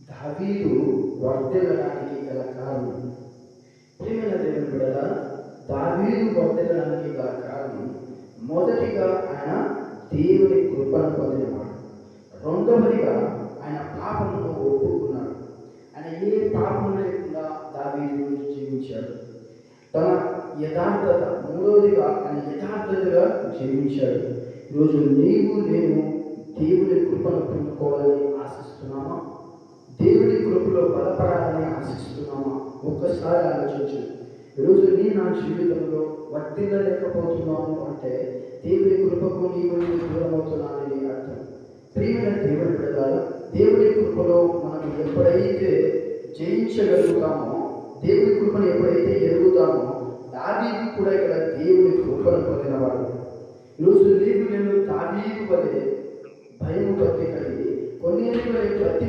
దావీదు వర్ధిల్లడానికి గల కారణం, ప్రియమైన దేవుని బిడ్డలారా, దావీదు వర్ధిల్లడానికి గల కారణం మొదటిగా ఆయన దేవుని కృపను పొందినవాడు. రెండవదిగా ఆయన పాపమును ఒప్పుకున్నాడు. ఆయన ఏ పాపం లేకుండా దావీదు జీవించాడు. తన యథార్థత, మూడవదిగా ఆయన యథార్థతగా జీవించాడు. ఈరోజు నీవు నేను దేవుని కృపను పొందుకోవాలని ఆశిస్తున్నామా? దేవుని కృపలో బలపడాలని ఆశిస్తున్నామా? ఒక్కసారి ఆలోచించు. ఈరోజు నా జీవితంలో వర్తిల్లలేకపోతున్నాను అంటే దేవుని కృపకు నీవు దూరం అవుతున్నానని అర్థం. ప్రియమైన దేవుని బిడ్డలారా, దేవుని కృపలో మనం ఎప్పుడైతే జయించగలుగుతామో, దేవుని కృపను ఎప్పుడైతే ఎదుగుతామో, దావీదు కూడా ఇక్కడ దేవుని కృపను పొందినవాడు. ఈరోజు నీవు నేను దావీదు వలె భయము కలిగి కొన్నేళ్ళు ప్రతి